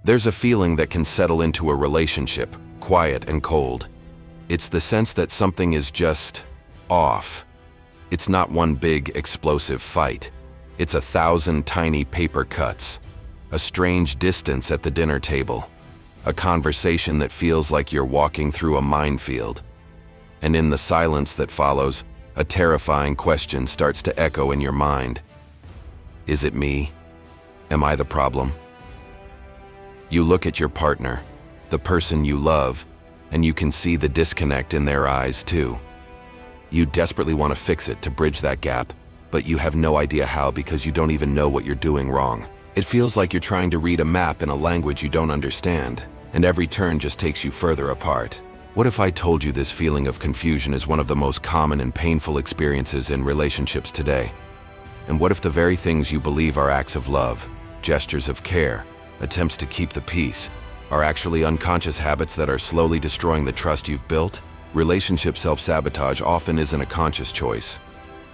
There's a feeling that can settle into a relationship, quiet and cold. It's the sense that something is just off. It's not one big, explosive fight. It's 1,000 tiny paper cuts, a strange distance at the dinner table, a conversation that feels like you're walking through a minefield. And in the silence that follows, a terrifying question starts to echo in your mind. Is it me? Am I the problem? You look at your partner, the person you love, and you can see the disconnect in their eyes too. You desperately want to fix it to bridge that gap, but you have no idea how because you don't even know what you're doing wrong. It feels like you're trying to read a map in a language you don't understand, and every turn just takes you further apart. What if I told you this feeling of confusion is one of the most common and painful experiences in relationships today? And what if the very things you believe are acts of love, gestures of care, attempts to keep the peace, are actually unconscious habits that are slowly destroying the trust you've built? Relationship self-sabotage often isn't a conscious choice.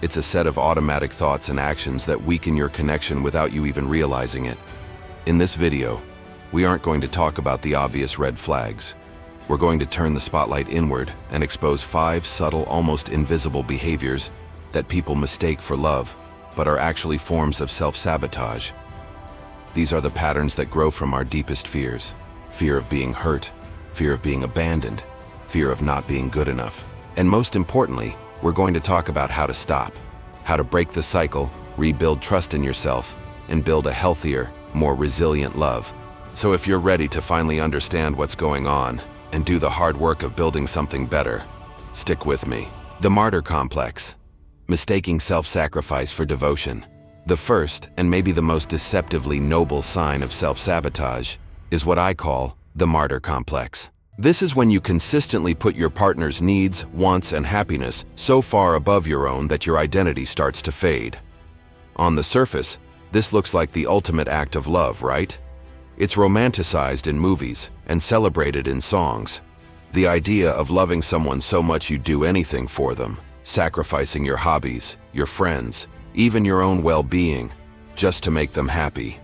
It's a set of automatic thoughts and actions that weaken your connection without you even realizing it. In this video, we aren't going to talk about the obvious red flags. We're going to turn the spotlight inward and expose 5 subtle, almost invisible behaviors that people mistake for love, but are actually forms of self-sabotage. These are the patterns that grow from our deepest fears. Fear of being hurt, fear of being abandoned, fear of not being good enough. And most importantly, we're going to talk about how to stop, how to break the cycle, rebuild trust in yourself, and build a healthier, more resilient love. So if you're ready to finally understand what's going on and do the hard work of building something better, stick with me. The martyr complex. Mistaking self-sacrifice for devotion. The first, and maybe the most deceptively noble sign of self-sabotage, is what I call the martyr complex. This is when you consistently put your partner's needs, wants, and happiness so far above your own that your identity starts to fade. On the surface, this looks like the ultimate act of love, right? It's romanticized in movies and celebrated in songs. The idea of loving someone so much you do anything for them, sacrificing your hobbies, your friends, even your own well-being, just to make them happy.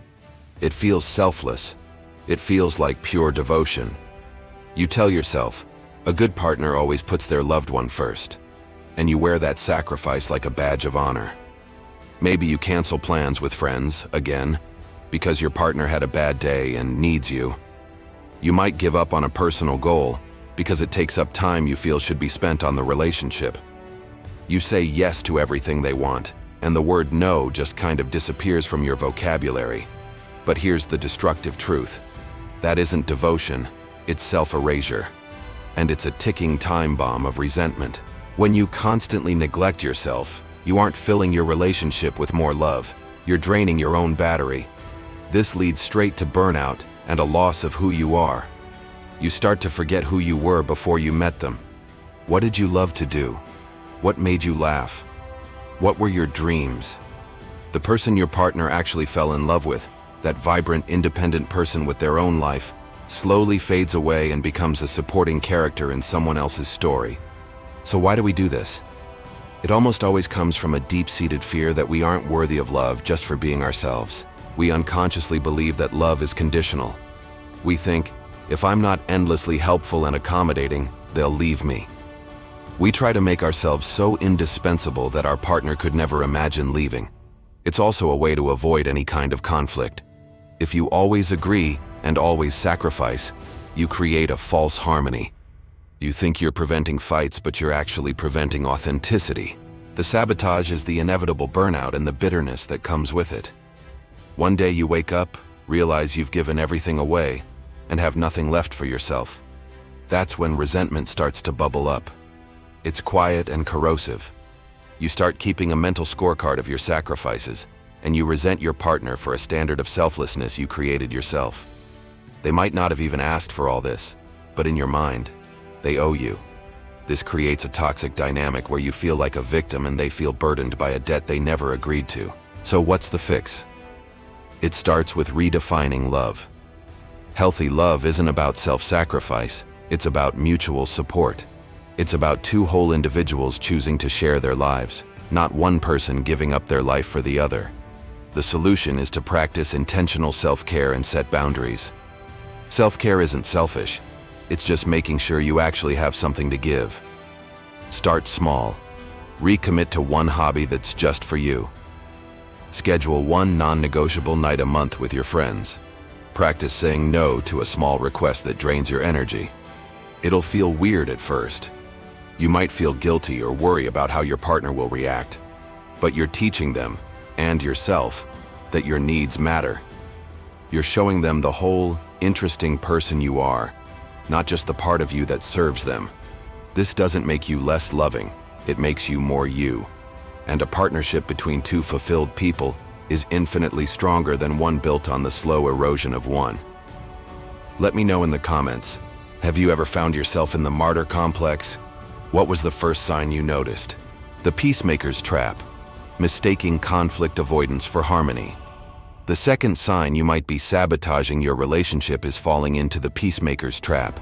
It feels selfless. It feels like pure devotion. You tell yourself, a good partner always puts their loved one first, and you wear that sacrifice like a badge of honor. Maybe you cancel plans with friends, again, because your partner had a bad day and needs you. You might give up on a personal goal because it takes up time you feel should be spent on the relationship. You say yes to everything they want, and the word no just kind of disappears from your vocabulary. But here's the destructive truth. That isn't devotion, it's self-erasure. And it's a ticking time bomb of resentment. When you constantly neglect yourself, you aren't filling your relationship with more love. You're draining your own battery. This leads straight to burnout and a loss of who you are. You start to forget who you were before you met them. What did you love to do? What made you laugh? What were your dreams? The person your partner actually fell in love with, that vibrant, independent person with their own life, slowly fades away and becomes a supporting character in someone else's story. So why do we do this? It almost always comes from a deep-seated fear that we aren't worthy of love just for being ourselves. We unconsciously believe that love is conditional. We think, if I'm not endlessly helpful and accommodating, they'll leave me. We try to make ourselves so indispensable that our partner could never imagine leaving. It's also a way to avoid any kind of conflict. If you always agree and always sacrifice, you create a false harmony. You think you're preventing fights, but you're actually preventing authenticity. The sabotage is the inevitable burnout and the bitterness that comes with it. One day you wake up, realize you've given everything away, and have nothing left for yourself. That's when resentment starts to bubble up. It's quiet and corrosive. You start keeping a mental scorecard of your sacrifices, and you resent your partner for a standard of selflessness you created yourself. They might not have even asked for all this, but in your mind, they owe you. This creates a toxic dynamic where you feel like a victim and they feel burdened by a debt they never agreed to. So what's the fix? It starts with redefining love. Healthy love isn't about self-sacrifice, it's about mutual support. It's about 2 whole individuals choosing to share their lives, not one person giving up their life for the other. The solution is to practice intentional self-care and set boundaries. Self-care isn't selfish. It's just making sure you actually have something to give. Start small. Recommit to one hobby that's just for you. Schedule one non-negotiable night a month with your friends. Practice saying no to a small request that drains your energy. It'll feel weird at first. You might feel guilty or worry about how your partner will react. But you're teaching them, and yourself, that your needs matter. You're showing them the whole, interesting person you are, not just the part of you that serves them. This doesn't make you less loving, it makes you more you. And a partnership between two fulfilled people is infinitely stronger than one built on the slow erosion of one. Let me know in the comments, have you ever found yourself in the martyr complex? What was the first sign you noticed? The peacemaker's trap, mistaking conflict avoidance for harmony. The second sign you might be sabotaging your relationship is falling into the peacemaker's trap.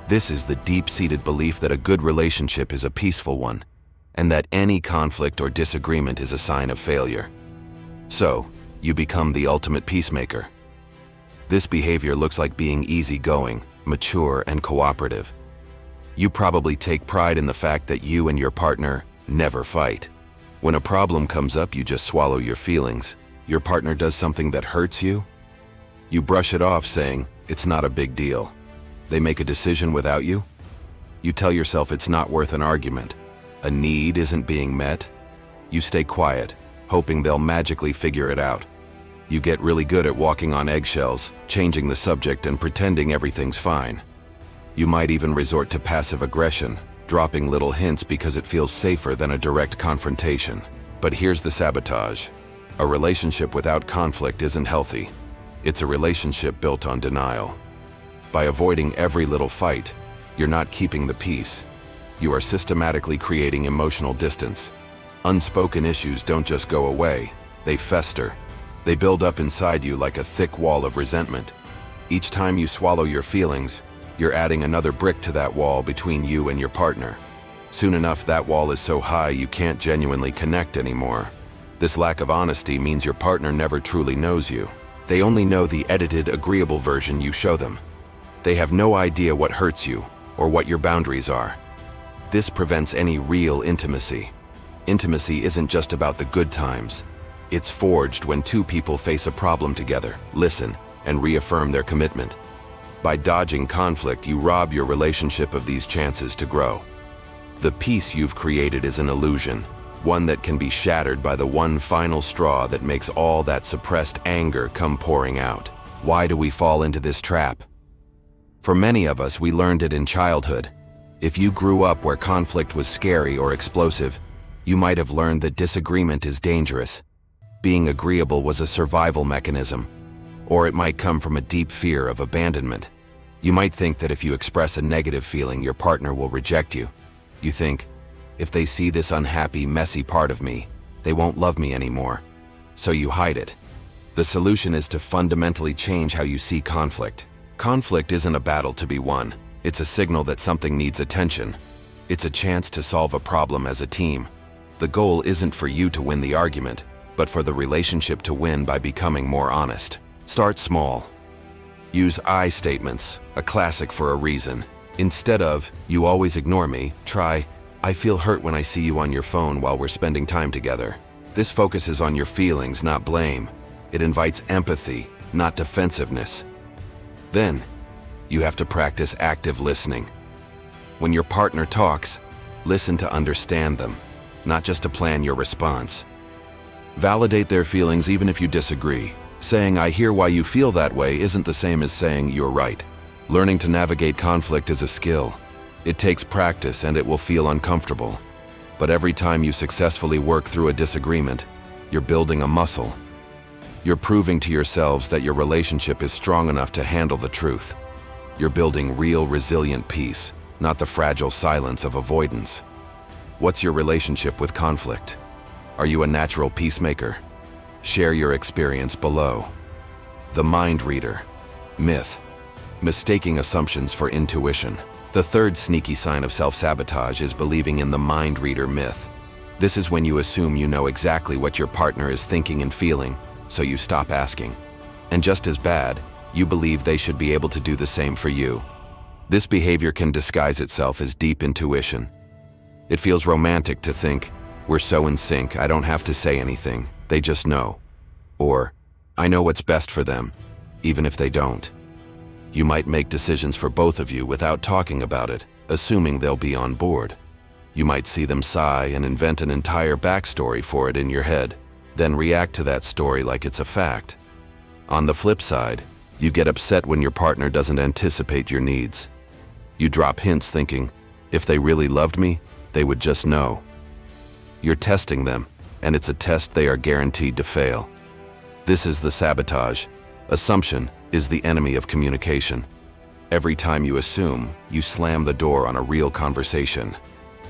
This is the deep-seated belief that a good relationship is a peaceful one, and that any conflict or disagreement is a sign of failure. So, you become the ultimate peacemaker. This behavior looks like being easygoing, mature, and cooperative. You probably take pride in the fact that you and your partner never fight. When a problem comes up, you just swallow your feelings. Your partner does something that hurts you, you brush it off saying, it's not a big deal. They make a decision without you, you tell yourself it's not worth an argument. A need isn't being met, you stay quiet, hoping they'll magically figure it out. You get really good at walking on eggshells, changing the subject and pretending everything's fine. You might even resort to passive aggression, dropping little hints because it feels safer than a direct confrontation. But here's the sabotage. A relationship without conflict isn't healthy. It's a relationship built on denial. By avoiding every little fight, you're not keeping the peace. You are systematically creating emotional distance. Unspoken issues don't just go away, they fester. They build up inside you like a thick wall of resentment. Each time you swallow your feelings, you're adding another brick to that wall between you and your partner. Soon enough, that wall is so high you can't genuinely connect anymore. This lack of honesty means your partner never truly knows you. They only know the edited, agreeable version you show them. They have no idea what hurts you or what your boundaries are. This prevents any real intimacy. Intimacy isn't just about the good times. It's forged when two people face a problem together, listen, and reaffirm their commitment. By dodging conflict, you rob your relationship of these chances to grow. The peace you've created is an illusion, one that can be shattered by the one final straw that makes all that suppressed anger come pouring out. Why do we fall into this trap? For many of us, we learned it in childhood. If you grew up where conflict was scary or explosive, you might have learned that disagreement is dangerous. Being agreeable was a survival mechanism, or it might come from a deep fear of abandonment. You might think that if you express a negative feeling, your partner will reject you. You think, if they see this unhappy, messy part of me, they won't love me anymore. So you hide it. The solution is to fundamentally change how you see conflict. Conflict isn't a battle to be won. It's a signal that something needs attention. It's a chance to solve a problem as a team. The goal isn't for you to win the argument, but for the relationship to win by becoming more honest. Start small. Use I statements, a classic for a reason. Instead of, you always ignore me, try, I feel hurt when I see you on your phone while we're spending time together. This focuses on your feelings, not blame. It invites empathy, not defensiveness. Then, you have to practice active listening. When your partner talks, listen to understand them, not just to plan your response. Validate their feelings even if you disagree. Saying, I hear why you feel that way isn't the same as saying you're right. Learning to navigate conflict is a skill. It takes practice and it will feel uncomfortable. But every time you successfully work through a disagreement, you're building a muscle. You're proving to yourselves that your relationship is strong enough to handle the truth. You're building real, resilient peace, not the fragile silence of avoidance. What's your relationship with conflict? Are you a natural peacemaker? Share your experience below. The mind reader. Myth. Mistaking assumptions for intuition. The third sneaky sign of self-sabotage is believing in the mind reader myth. This is when you assume you know exactly what your partner is thinking and feeling, so you stop asking. And just as bad, You believe they should be able to do the same for you. This behavior can disguise itself as deep intuition. It feels romantic to think, we're so in sync, I don't have to say anything, they just know. Or, I know what's best for them, even if they don't. You might make decisions for both of you without talking about it, assuming they'll be on board. You might see them sigh and invent an entire backstory for it in your head, then react to that story like it's a fact. On the flip side, you get upset when your partner doesn't anticipate your needs. You drop hints thinking, if they really loved me, they would just know. You're testing them, and it's a test they are guaranteed to fail. This is the sabotage. Assumption is the enemy of communication. Every time you assume, you slam the door on a real conversation.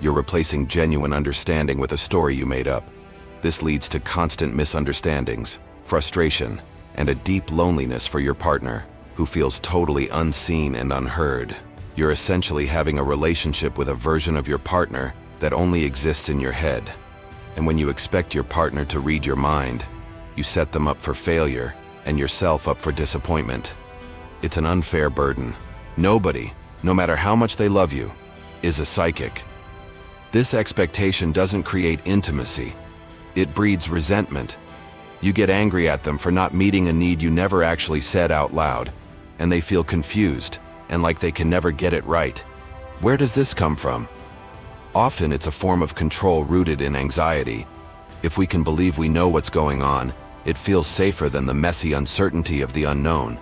You're replacing genuine understanding with a story you made up. This leads to constant misunderstandings, frustration, and a deep loneliness for your partner, who feels totally unseen and unheard. You're essentially having a relationship with a version of your partner that only exists in your head. And when you expect your partner to read your mind, you set them up for failure and yourself up for disappointment. It's an unfair burden. Nobody, no matter how much they love you, is a psychic. This expectation doesn't create intimacy. It breeds resentment. You get angry at them for not meeting a need you never actually said out loud, and they feel confused and like they can never get it right. Where does this come from? Often it's a form of control rooted in anxiety. If we can believe we know what's going on, it feels safer than the messy uncertainty of the unknown.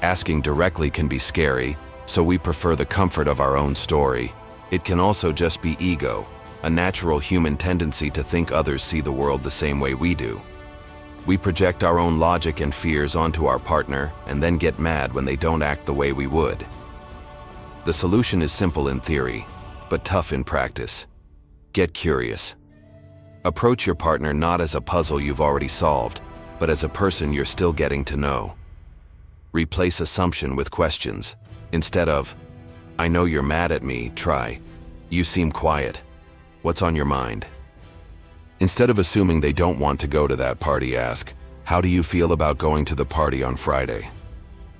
Asking directly can be scary, so we prefer the comfort of our own story. It can also just be ego, a natural human tendency to think others see the world the same way we do. We project our own logic and fears onto our partner and then get mad when they don't act the way we would. The solution is simple in theory, but tough in practice. Get curious. Approach your partner not as a puzzle you've already solved, but as a person you're still getting to know. Replace assumption with questions. Instead of, I know you're mad at me, try, you seem quiet. What's on your mind? Instead of assuming they don't want to go to that party, ask, how do you feel about going to the party on Friday?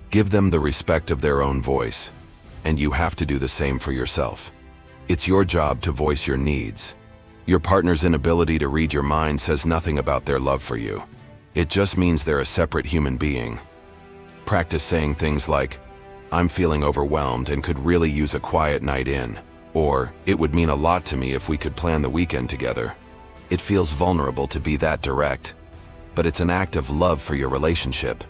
Give them the respect of their own voice, and you have to do the same for yourself. It's your job to voice your needs. Your partner's inability to read your mind says nothing about their love for you. It just means they're a separate human being. Practice saying things like, I'm feeling overwhelmed and could really use a quiet night in, or it would mean a lot to me if we could plan the weekend together. It feels vulnerable to be that direct, but it's an act of love for your relationship.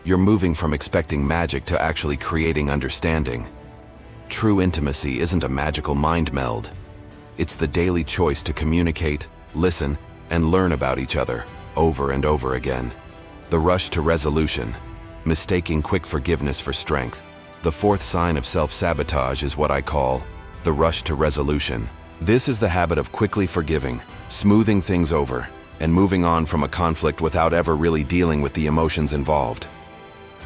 You're moving from expecting magic to actually creating understanding. True intimacy isn't a magical mind meld. It's the daily choice to communicate, listen, and learn about each other over and over again. The rush to resolution, mistaking quick forgiveness for strength. The fourth sign of self-sabotage is what I call the rush to resolution. This is the habit of quickly forgiving, smoothing things over, and moving on from a conflict without ever really dealing with the emotions involved.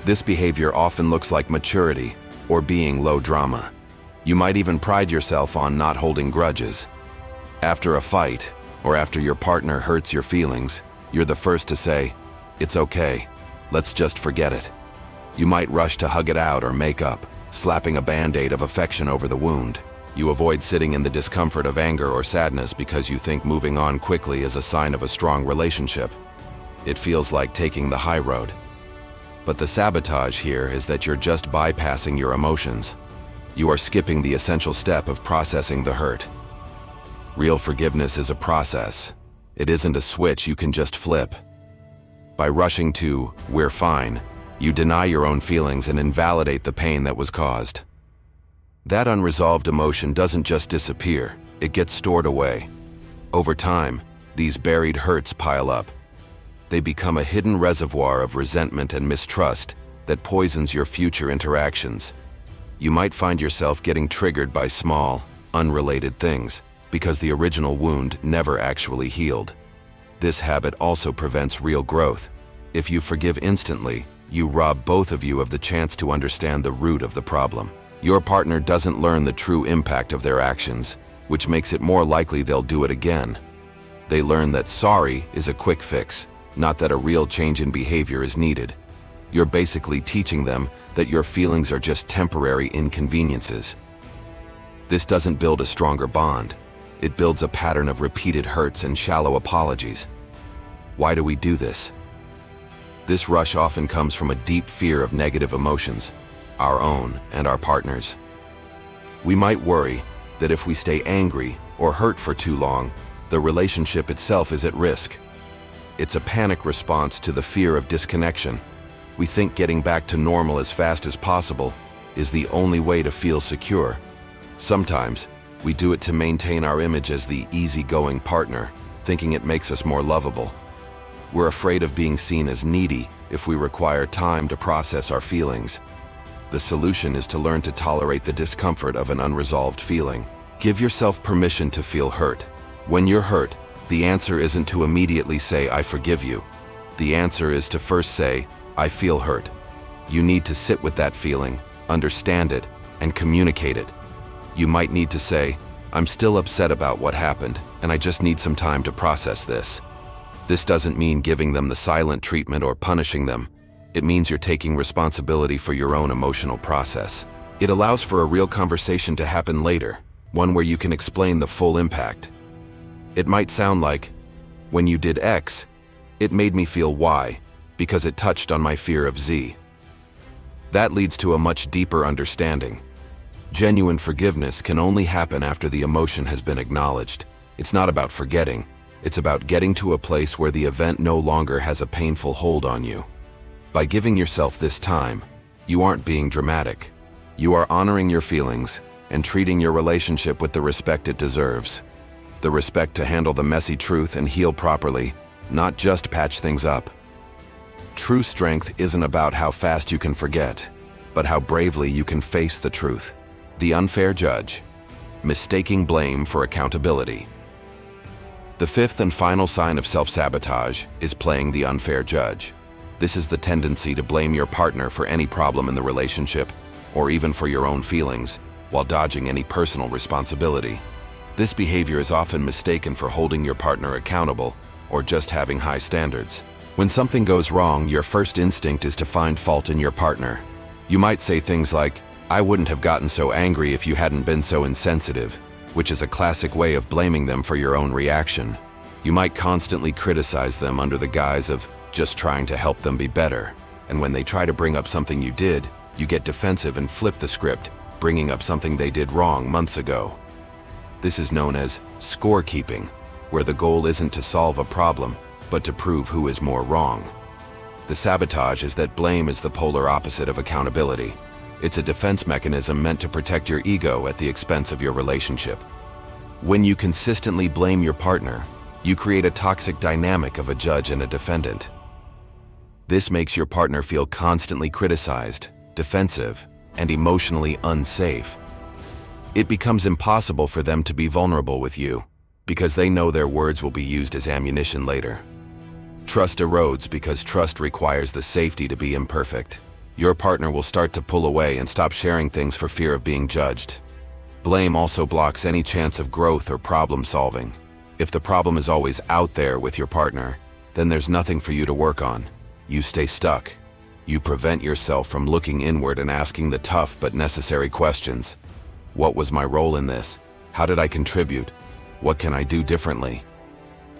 This behavior often looks like maturity or being low drama. You might even pride yourself on not holding grudges. After a fight, or after your partner hurts your feelings, you're the first to say, it's okay, let's just forget it. You might rush to hug it out or make up, slapping a band-aid of affection over the wound. You avoid sitting in the discomfort of anger or sadness because you think moving on quickly is a sign of a strong relationship. It feels like taking the high road. But the sabotage here is that you're just bypassing your emotions. You are skipping the essential step of processing the hurt. Real forgiveness is a process. It isn't a switch you can just flip. By rushing to, we're fine, you deny your own feelings and invalidate the pain that was caused. That unresolved emotion doesn't just disappear, it gets stored away. Over time, these buried hurts pile up. They become a hidden reservoir of resentment and mistrust that poisons your future interactions. You might find yourself getting triggered by small, unrelated things because the original wound never actually healed. This habit also prevents real growth. If you forgive instantly, you rob both of you of the chance to understand the root of the problem. Your partner doesn't learn the true impact of their actions, which makes it more likely they'll do it again. They learn that sorry is a quick fix, not that a real change in behavior is needed. You're basically teaching them that your feelings are just temporary inconveniences. This doesn't build a stronger bond. It builds a pattern of repeated hurts and shallow apologies. Why do we do this? This rush often comes from a deep fear of negative emotions, our own and our partner's. We might worry that if we stay angry or hurt for too long, the relationship itself is at risk. It's a panic response to the fear of disconnection. We think getting back to normal as fast as possible is the only way to feel secure. Sometimes, we do it to maintain our image as the easygoing partner, thinking it makes us more lovable. We're afraid of being seen as needy if we require time to process our feelings. The solution is to learn to tolerate the discomfort of an unresolved feeling. Give yourself permission to feel hurt. When you're hurt, the answer isn't to immediately say, "I forgive you." The answer is to first say, "I feel hurt." You need to sit with that feeling, understand it, and communicate it. You might need to say, "I'm still upset about what happened, and I just need some time to process this." This doesn't mean giving them the silent treatment or punishing them. It means you're taking responsibility for your own emotional process. It allows for a real conversation to happen later, one where you can explain the full impact. It might sound like, "When you did X, it made me feel Y, because it touched on my fear of Z." That leads to a much deeper understanding. Genuine forgiveness can only happen after the emotion has been acknowledged. It's not about forgetting. It's about getting to a place where the event no longer has a painful hold on you. By giving yourself this time, you aren't being dramatic. You are honoring your feelings and treating your relationship with the respect it deserves. The respect to handle the messy truth and heal properly, not just patch things up. True strength isn't about how fast you can forget, but how bravely you can face the truth. The unfair judge, mistaking blame for accountability. The fifth and final sign of self-sabotage is playing the unfair judge. This is the tendency to blame your partner for any problem in the relationship, or even for your own feelings, while dodging any personal responsibility. This behavior is often mistaken for holding your partner accountable, or just having high standards. When something goes wrong, your first instinct is to find fault in your partner. You might say things like, "I wouldn't have gotten so angry if you hadn't been so insensitive," which is a classic way of blaming them for your own reaction. You might constantly criticize them under the guise of just trying to help them be better. And when they try to bring up something you did, you get defensive and flip the script, bringing up something they did wrong months ago. This is known as scorekeeping, where the goal isn't to solve a problem, but to prove who is more wrong. The sabotage is that blame is the polar opposite of accountability. It's a defense mechanism meant to protect your ego at the expense of your relationship. When you consistently blame your partner, you create a toxic dynamic of a judge and a defendant. This makes your partner feel constantly criticized, defensive, and emotionally unsafe. It becomes impossible for them to be vulnerable with you, because they know their words will be used as ammunition later. Trust erodes because trust requires the safety to be imperfect. Your partner will start to pull away and stop sharing things for fear of being judged. Blame also blocks any chance of growth or problem solving. If the problem is always out there with your partner, then there's nothing for you to work on. You stay stuck. You prevent yourself from looking inward and asking the tough but necessary questions. What was my role in this? How did I contribute? What can I do differently?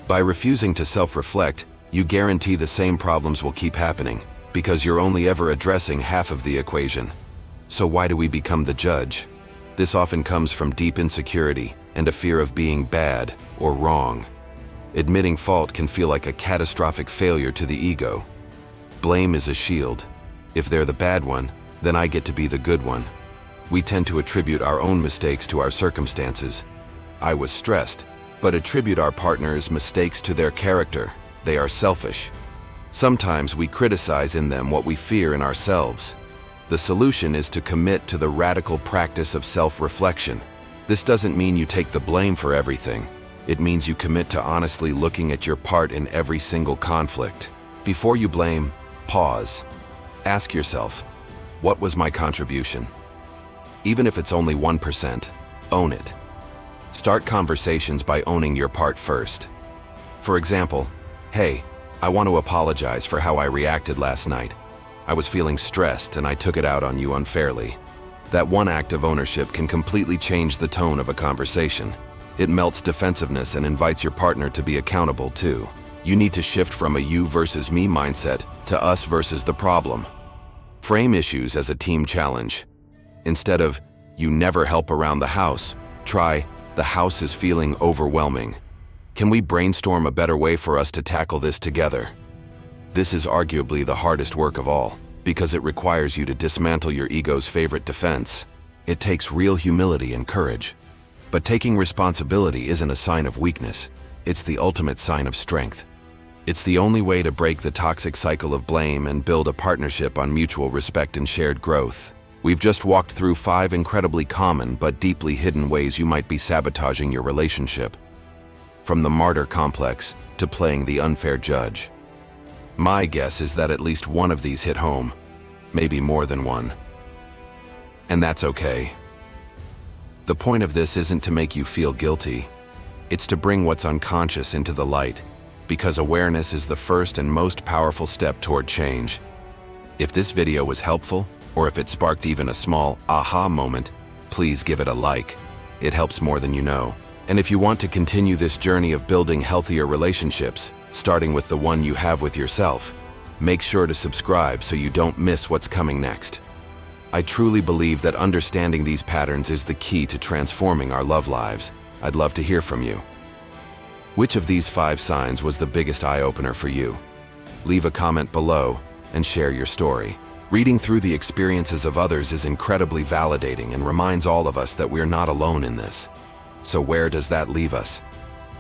By refusing to self-reflect, you guarantee the same problems will keep happening, because you're only ever addressing half of the equation. So why do we become the judge? This often comes from deep insecurity and a fear of being bad or wrong. Admitting fault can feel like a catastrophic failure to the ego. Blame is a shield. If they're the bad one, then I get to be the good one. We tend to attribute our own mistakes to our circumstances. I was stressed, but attribute our partner's mistakes to their character. They are selfish. Sometimes we criticize in them what we fear in ourselves. The solution is to commit to the radical practice of self-reflection. This doesn't mean you take the blame for everything. It means you commit to honestly looking at your part in every single conflict. Before you blame, pause. Ask yourself, what was my contribution? Even if it's only 1%, own it. Start conversations by owning your part first. For example, "Hey, I want to apologize for how I reacted last night. I was feeling stressed and I took it out on you unfairly. That one act of ownership can completely change the tone of a conversation. It melts defensiveness and invites your partner to be accountable too. You need to shift from a you versus me mindset to us versus the problem. Frame issues as a team challenge. Instead of, you never help around the house, try, the house is feeling overwhelming. Can we brainstorm a better way for us to tackle this together? This is arguably the hardest work of all, because it requires you to dismantle your ego's favorite defense. It takes real humility and courage. But taking responsibility isn't a sign of weakness. It's the ultimate sign of strength. It's the only way to break the toxic cycle of blame and build a partnership on mutual respect and shared growth. We've just walked through 5 incredibly common but deeply hidden ways you might be sabotaging your relationship. From the martyr complex to playing the unfair judge. My guess is that at least one of these hit home, maybe more than one. And that's okay. The point of this isn't to make you feel guilty. It's to bring what's unconscious into the light, because awareness is the first and most powerful step toward change. If this video was helpful, or if it sparked even a small aha moment, please give it a like. It helps more than you know. And if you want to continue this journey of building healthier relationships, starting with the one you have with yourself, make sure to subscribe so you don't miss what's coming next. I truly believe that understanding these patterns is the key to transforming our love lives. I'd love to hear from you. Which of these 5 signs was the biggest eye-opener for you? Leave a comment below and share your story. Reading through the experiences of others is incredibly validating and reminds all of us that we're not alone in this. So where does that leave us?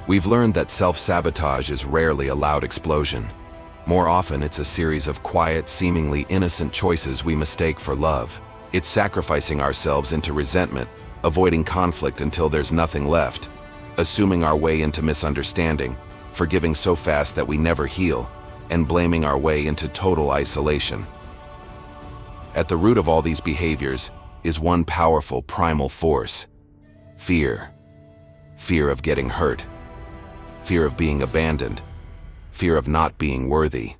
We've learned that self-sabotage is rarely a loud explosion. More often, it's a series of quiet, seemingly innocent choices we mistake for love. It's sacrificing ourselves into resentment, avoiding conflict until there's nothing left, assuming our way into misunderstanding, forgiving so fast that we never heal, and blaming our way into total isolation. At the root of all these behaviors is one powerful primal force: fear. Fear of getting hurt. Fear of being abandoned. Fear of not being worthy.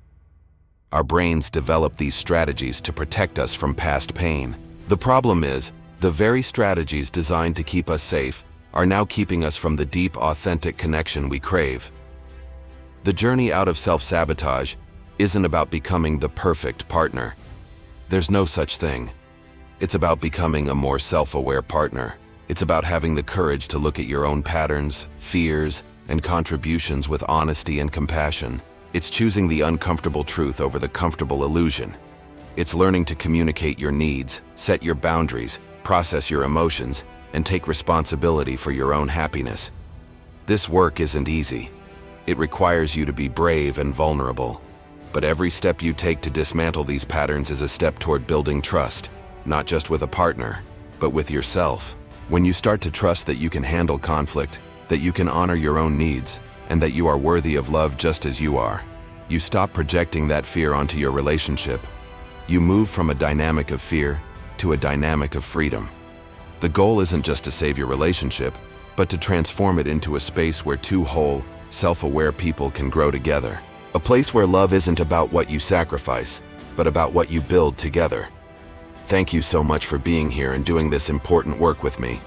Our brains develop these strategies to protect us from past pain. The problem is, the very strategies designed to keep us safe are now keeping us from the deep, authentic connection we crave. The journey out of self-sabotage isn't about becoming the perfect partner. There's no such thing. It's about becoming a more self-aware partner. It's about having the courage to look at your own patterns, fears, and contributions with honesty and compassion. It's choosing the uncomfortable truth over the comfortable illusion. It's learning to communicate your needs, set your boundaries, process your emotions, and take responsibility for your own happiness. This work isn't easy. It requires you to be brave and vulnerable. But every step you take to dismantle these patterns is a step toward building trust, not just with a partner, but with yourself. When you start to trust that you can handle conflict, that you can honor your own needs, and that you are worthy of love just as you are, you stop projecting that fear onto your relationship. You move from a dynamic of fear to a dynamic of freedom. The goal isn't just to save your relationship, but to transform it into a space where 2 whole, self-aware people can grow together. A place where love isn't about what you sacrifice, but about what you build together. Thank you so much for being here and doing this important work with me.